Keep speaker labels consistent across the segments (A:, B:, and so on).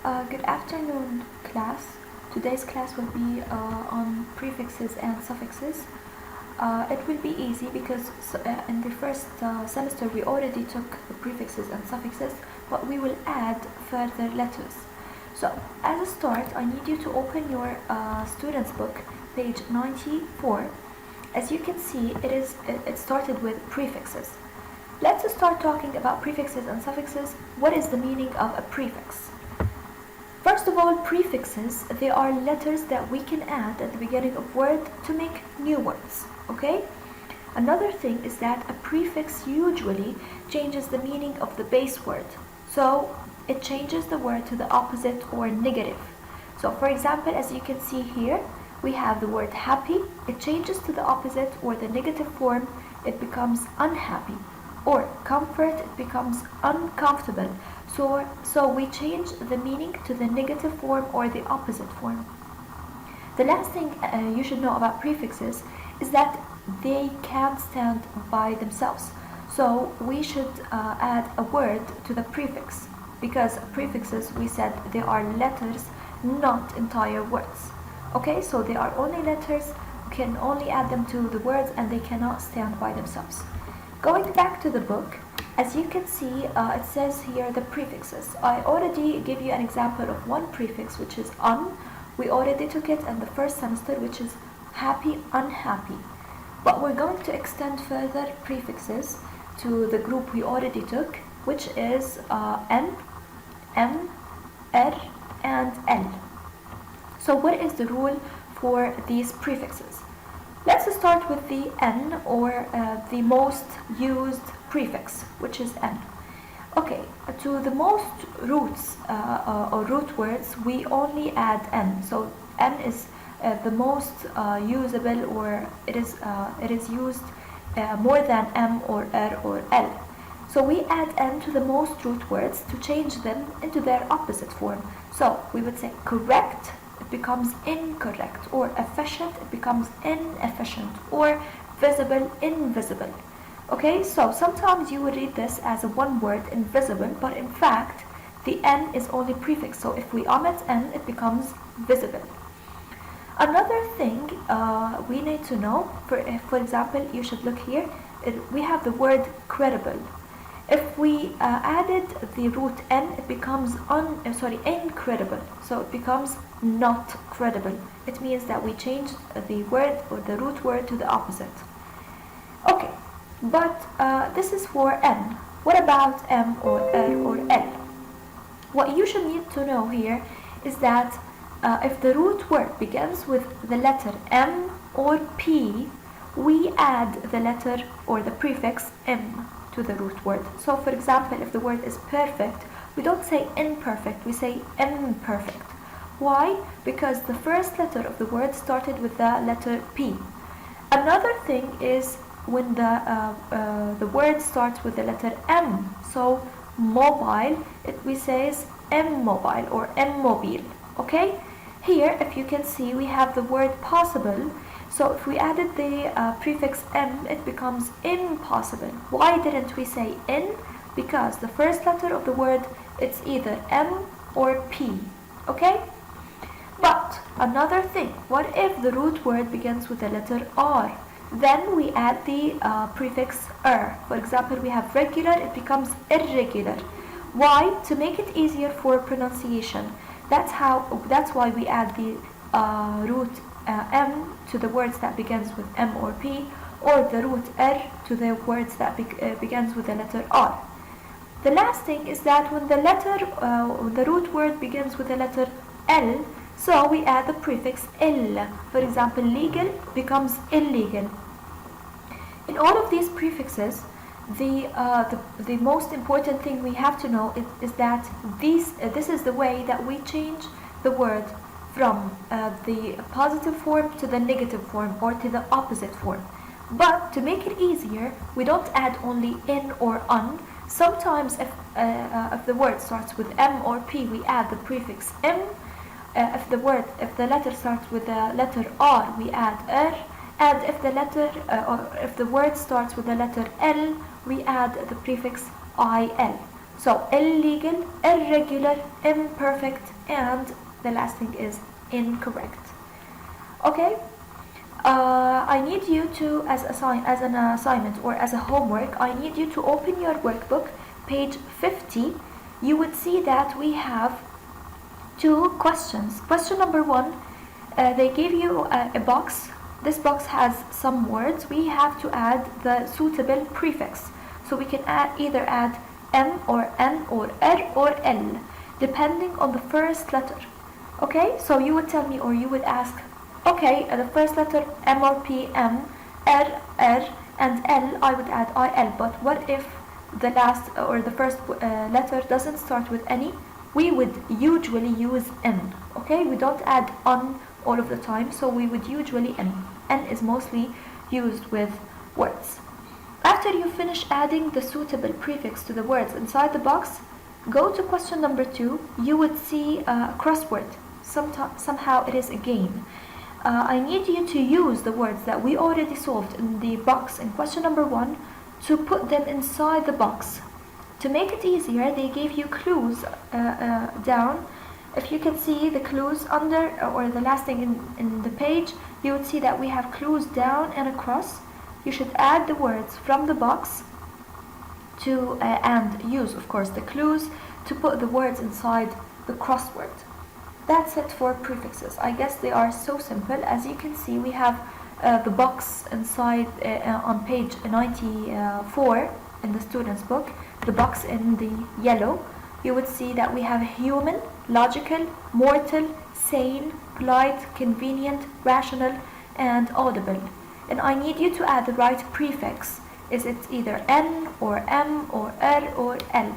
A: Good afternoon, class. Today's class will be on prefixes and suffixes. It will be easy because in the first semester we already took the prefixes and suffixes, but we will add further letters. So, as a start, I need you to open your student's book, page 94. As you can see, it started with prefixes. Let's start talking about prefixes and suffixes. What is the meaning of a prefix? First of all, prefixes, they are letters that we can add at the beginning of word to make new words, okay? Another thing is that a prefix usually changes the meaning of the base word. So, it changes the word to the opposite or negative. So, for example, as you can see here, we have the word happy. It changes to the opposite or the negative form. It becomes unhappy. Or comfort, it becomes uncomfortable. So we change the meaning to the negative form or the opposite form. The last thing you should know about prefixes is that they can't stand by themselves. So we should add a word to the prefix, because prefixes, we said, they are letters, not entire words. Okay, so they are only letters, you can only add them to the words and they cannot stand by themselves. Going back to the book, as you can see, it says here the prefixes. I already gave you an example of one prefix, which is un. We already took it in the first semester, which is happy, unhappy. But we're going to extend further prefixes to the group we already took, which is n, m, r, and l. So what is the rule for these prefixes? Let's start with the n, or the most used prefix, which is n. Okay, to the most roots or root words, we only add n. So n is the most usable, or it is used more than m or r or l. So we add n to the most root words to change them into their opposite form. So we would say correct, it becomes incorrect, or efficient, it becomes inefficient, or visible, invisible. Okay, so sometimes you would read this as a one word, invisible, but in fact the n is only prefix. So if we omit n, it becomes visible. Another thing we need to know, for example, you should look here, we have the word credible. If we added the root n, it becomes incredible. So it becomes not credible. It means that we changed the word or the root word to the opposite. Okay, but this is for n. What about m or r or l? What you should need to know here is that if the root word begins with the letter m or p, we add the letter or the prefix m to the root word. So for example, if the word is perfect, we don't say imperfect, we say imperfect. Why? Because the first letter of the word started with the letter P. Another thing is when the word starts with the letter M. So mobile, we say immobile or immobile. Okay? Here, if you can see, we have the word possible. So if we added the prefix m, it becomes impossible. Why didn't we say in? Because the first letter of the word, it's either m or p. Okay? But another thing, what if the root word begins with the letter r? Then we add the prefix er. For example, we have regular, it becomes irregular. Why? To make it easier for pronunciation. That's why we add the root m to the words that begins with m or p, or the root r to the words that begins with the letter r. The last thing is that when the root word begins with the letter l, so we add the prefix ill. For example, legal becomes illegal. In all of these prefixes, the most important thing we have to know is that this is the way that we change the word from the positive form to the negative form, or to the opposite form. But to make it easier, we don't add only in or un. Sometimes if the word starts with m or p, we add the prefix m. If the letter starts with the letter r, we add r. And if the word starts with the letter l, we add the prefix il. So illegal, irregular, imperfect, and the last thing is incorrect. Okay, I need you to, as an assignment or as a homework, I need you to open your workbook, page 50. You would see that we have two questions. Question number 1, they give you a box. This box has some words. We have to add the suitable prefix. So we can either add M or N or R or L, depending on the first letter. Okay, so you would tell me, or you would ask, okay, the first letter M or P, M, R, R, and L, I would add IL. But what if the last or the first letter doesn't start with any? We would usually use N. Okay, we don't add on all of the time, so we would usually N. N is mostly used with words. After you finish adding the suitable prefix to the words inside the box, go to question number 2. You would see a crossword. Somehow it is a game. I need you to use the words that we already solved in the box in question number 1 to put them inside the box. To make it easier, they gave you clues down. If you can see the clues under or the last thing in the page, you would see that we have clues down and across. You should add the words from the box to and use, of course, the clues to put the words inside the crossword. That's it for prefixes. I guess they are so simple. As you can see, we have the box inside on page 94 in the student's book, the box in the yellow. You would see that we have human, logical, mortal, sane, polite, convenient, rational, and audible. And I need you to add the right prefix. Is it either N or M or R or L?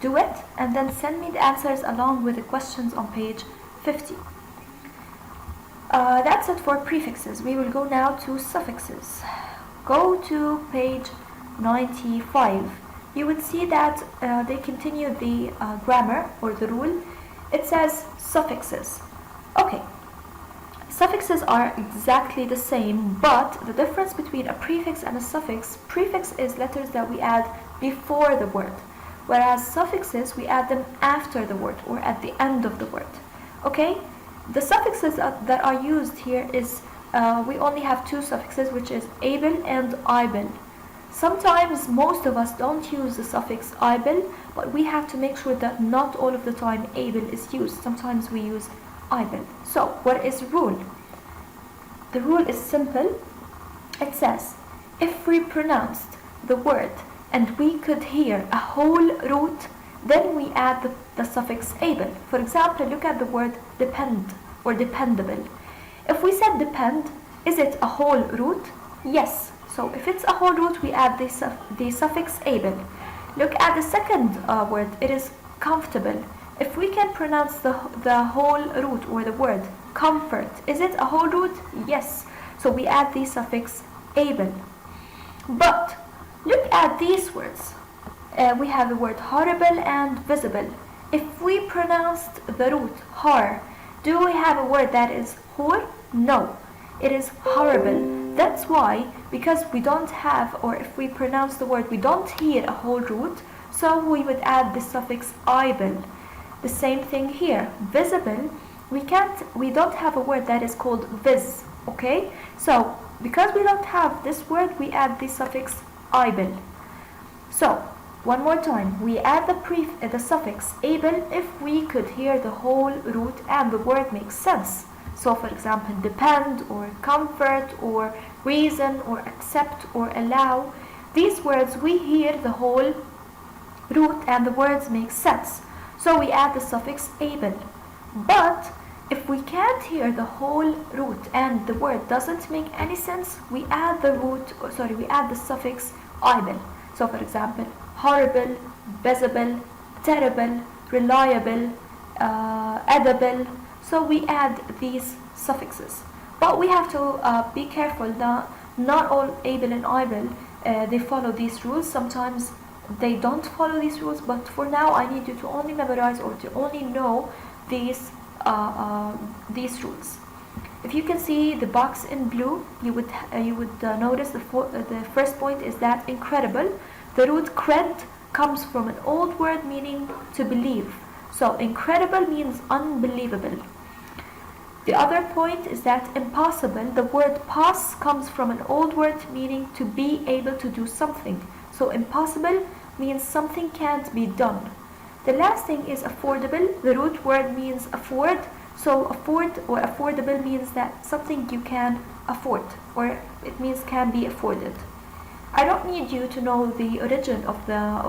A: Do it and then send me the answers along with the questions on page 50. That's it for prefixes. We will go now to suffixes. Go to page 95. You would see that they continue the grammar or the rule. It says suffixes. Okay. Suffixes are exactly the same, but the difference between a prefix and a suffix, prefix is letters that we add before the word, whereas suffixes, we add them after the word or at the end of the word. Okay? The suffixes that are used here is, we only have two suffixes, which is able and able. Sometimes most of us don't use the suffix able, but we have to make sure that not all of the time able is used. Sometimes we use able. So, what is the rule? The rule is simple. It says, if we pronounced the word and we could hear a whole root, then we add the suffix able. For example, look at the word depend or dependable. If we said depend, is it a whole root? Yes. So if it's a whole root, we add the suffix able. Look at the second word. It is comfortable. If we can pronounce the whole root or the word comfort, is it a whole root? Yes. So we add the suffix able. But look at these words. We have the word horrible and visible. If we pronounced the root har, do we have a word that is hor? No. It is horrible. That's why, because we don't have, or if we pronounce the word, we don't hear a whole root, so we would add the suffix able. The same thing here. Visible, we don't have a word that is called vis, okay? So, because we don't have this word, we add the suffix able. So, one more time, we add the suffix able if we could hear the whole root and the word makes sense. So, for example, depend or comfort or reason or accept or allow. These words, we hear the whole root and the words make sense. So we add the suffix able. But if we can't hear the whole root and the word doesn't make any sense, we add the suffix able. So for example, horrible, visible, terrible, reliable, edible. So we add these suffixes. But we have to be careful that not all able and able they follow these rules. Sometimes they don't follow these rules, but for now I need you to only memorize or to only know these rules. If you can see the box in blue, you would notice the first point is that incredible. The root cred comes from an old word meaning to believe. So incredible means unbelievable. The other point is that impossible, the word pass comes from an old word meaning to be able to do something. So impossible means something can't be done. The last thing is affordable. The root word means afford. So afford or affordable means that something you can afford, or it means can be afforded. I don't need you to know the origin of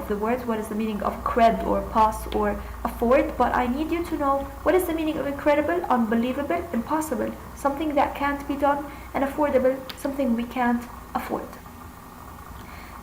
A: the words, what is the meaning of cred or pass or afford, but I need you to know what is the meaning of incredible, unbelievable, impossible, something that can't be done, and affordable, something we can't afford.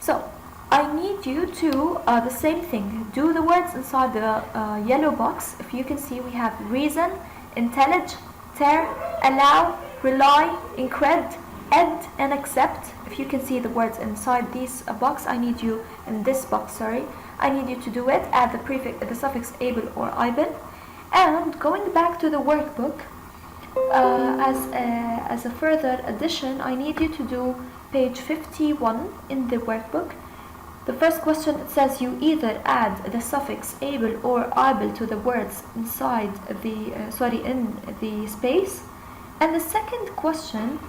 A: So I need you to the same thing, do the words inside the yellow box. If you can see, we have reason, intellige, tear, allow, rely, incred, ed, and accept. If you can see the words inside this box, I need you in this box, sorry, I need you to do it. Add the prefix, the suffix able or able. And going back to the workbook, as a further addition, I need you to do page 51 in the workbook. The first question, it says you either add the suffix able or able to the words inside the in the space. And the second question,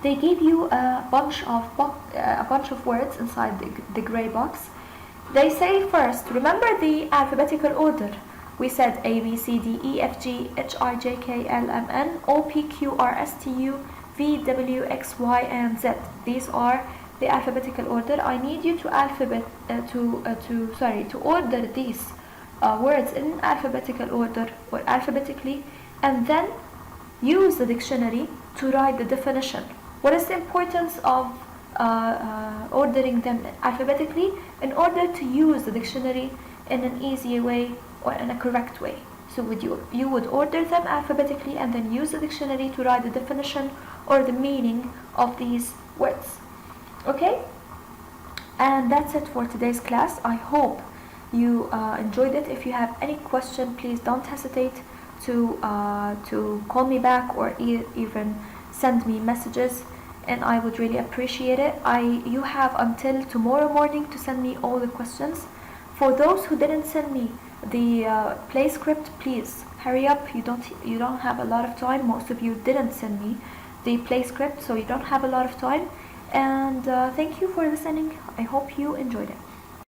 A: they give you a bunch of words inside the gray box. They say first, remember the alphabetical order. We said A, B, C, D, E, F, G, H, I, J, K, L, M, N, O, P, Q, R, S, T, U, V, W, X, Y, and Z. These are the alphabetical order. I need you to order these words in alphabetical order or alphabetically, and then use the dictionary to write the definition. What is the importance of ordering them alphabetically? In order to use the dictionary in an easy way or in a correct way. So you would order them alphabetically and then use the dictionary to write the definition or the meaning of these words. Okay? And that's it for today's class. I hope you enjoyed it. If you have any question, please don't hesitate to call me back or even send me messages, and I would really appreciate it. You have until tomorrow morning to send me all the questions. For those who didn't send me the play script, please hurry up. You don't have a lot of time. Most of you didn't send me the play script, so you don't have a lot of time. And thank you for listening. I hope you enjoyed it.